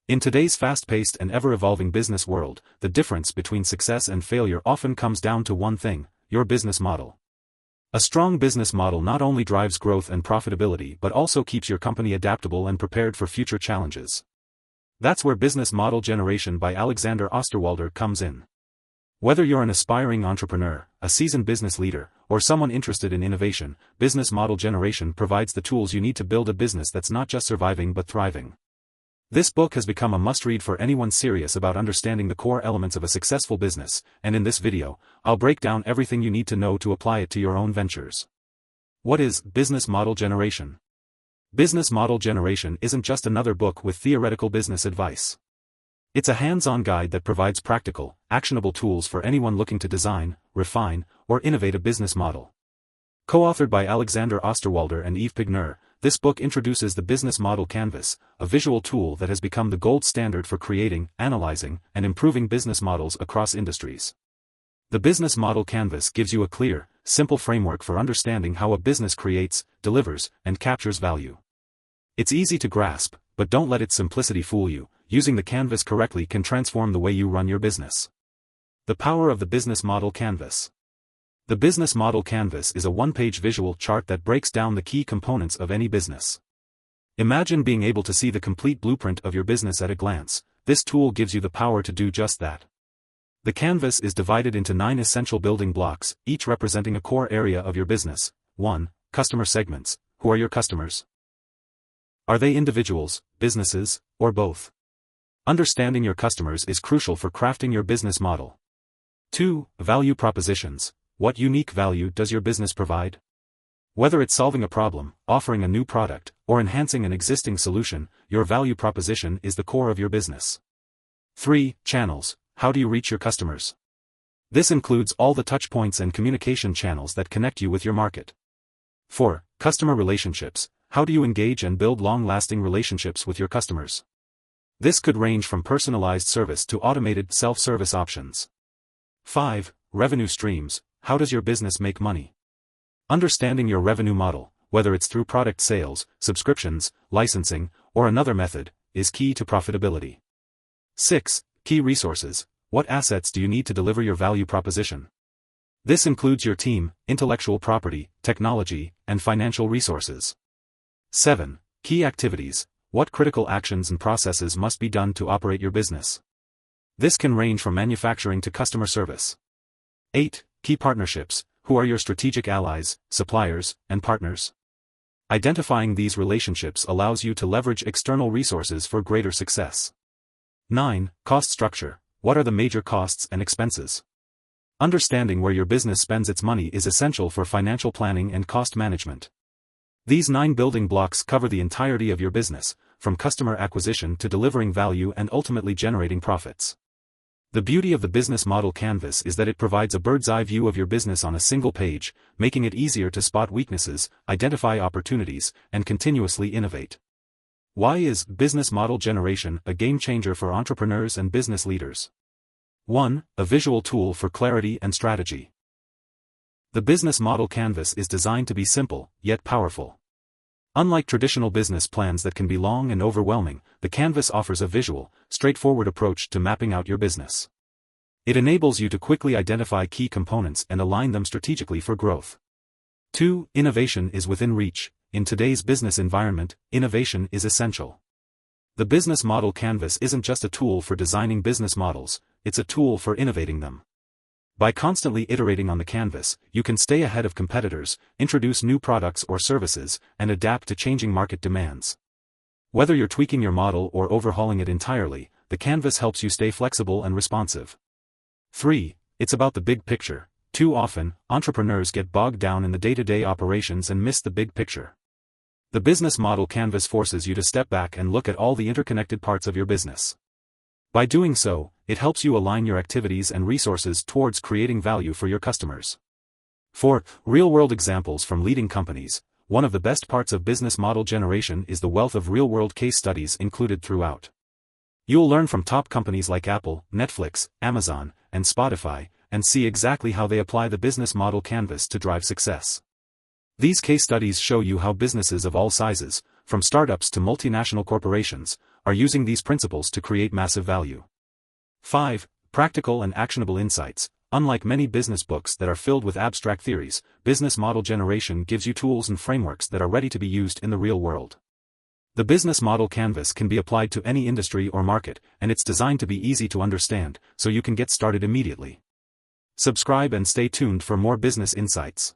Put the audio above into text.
In today's fast-paced and ever-evolving business world, the difference between success and failure often comes down to one thing: your business model. A strong business model not only drives growth and profitability but also keeps your company adaptable and prepared for future challenges. That's where Business Model Generation by Alexander Osterwalder comes in. Whether you're an aspiring entrepreneur, a seasoned business leader, or someone interested in innovation, Business Model Generation provides the tools you need to build a business that's not just surviving but thriving. This book has become a must-read for anyone serious about understanding the core elements of a successful business, and in this video, I'll break down everything you need to know to apply it to your own ventures. What is Business Model Generation? Business Model Generation isn't just another book with theoretical business advice. It's a hands-on guide that provides practical, actionable tools for anyone looking to design, refine, or innovate a business model. Co-authored by Alexander Osterwalder and Yves Pigneur, this book introduces the Business Model Canvas, a visual tool that has become the gold standard for creating, analyzing, and improving business models across industries. The Business Model Canvas gives you a clear, simple framework for understanding how a business creates, delivers, and captures value. It's easy to grasp, but don't let its simplicity fool you. Using the canvas correctly can transform the way you run your business. The power of the Business Model Canvas. The Business Model Canvas is a one-page visual chart that breaks down the key components of any business. Imagine being able to see the complete blueprint of your business at a glance. This tool gives you the power to do just that. The canvas is divided into 9 essential building blocks, each representing a core area of your business. 1. Customer segments. Who are your customers? Are they individuals, businesses, or both? Understanding your customers is crucial for crafting your business model. 2. Value propositions. What unique value does your business provide? Whether it's solving a problem, offering a new product, or enhancing an existing solution, your value proposition is the core of your business. 3. Channels. How do you reach your customers? This includes all the touchpoints and communication channels that connect you with your market. 4. Customer relationships. How do you engage and build long-lasting relationships with your customers? This could range from personalized service to automated self-service options. 5. Revenue streams. How does your business make money? Understanding your revenue model, whether it's through product sales, subscriptions, licensing, or another method, is key to profitability. 6. Key resources. What assets do you need to deliver your value proposition? This includes your team, intellectual property, technology, and financial resources. 7. Key activities. What critical actions and processes must be done to operate your business? This can range from manufacturing to customer service. 8. Key partnerships. Who are your strategic allies, suppliers, and partners? Identifying these relationships allows you to leverage external resources for greater success. 9. Cost structure. What are the major costs and expenses? Understanding where your business spends its money is essential for financial planning and cost management. These 9 building blocks cover the entirety of your business, from customer acquisition to delivering value and ultimately generating profits. The beauty of the Business Model Canvas is that it provides a bird's-eye view of your business on a single page, making it easier to spot weaknesses, identify opportunities, and continuously innovate. Why is Business Model Generation a game-changer for entrepreneurs and business leaders? 1. A visual tool for clarity and strategy. The Business Model Canvas is designed to be simple, yet powerful. Unlike traditional business plans that can be long and overwhelming, the Canvas offers a visual, straightforward approach to mapping out your business. It enables you to quickly identify key components and align them strategically for growth. 2. Innovation is within reach. In today's business environment, innovation is essential. The Business Model Canvas isn't just a tool for designing business models, it's a tool for innovating them. By constantly iterating on the canvas, you can stay ahead of competitors, introduce new products or services, and adapt to changing market demands. Whether you're tweaking your model or overhauling it entirely, the canvas helps you stay flexible and responsive. 3. It's about the big picture. Too often, entrepreneurs get bogged down in the day-to-day operations and miss the big picture. The Business Model Canvas forces you to step back and look at all the interconnected parts of your business. By doing so, it helps you align your activities and resources towards creating value for your customers. 4. Real-world examples from leading companies. One of the best parts of Business Model Generation is the wealth of real-world case studies included throughout. You'll learn from top companies like Apple, Netflix, Amazon, and Spotify, and see exactly how they apply the Business Model Canvas to drive success. These case studies show you how businesses of all sizes, from startups to multinational corporations, are using these principles to create massive value. 5. Practical and actionable insights. Unlike many business books that are filled with abstract theories, business model generation gives you tools and frameworks that are ready to be used in the real world. The business model canvas can be applied to any industry or market, and it's designed to be easy to understand, so you can get started immediately. Subscribe and stay tuned for more business insights.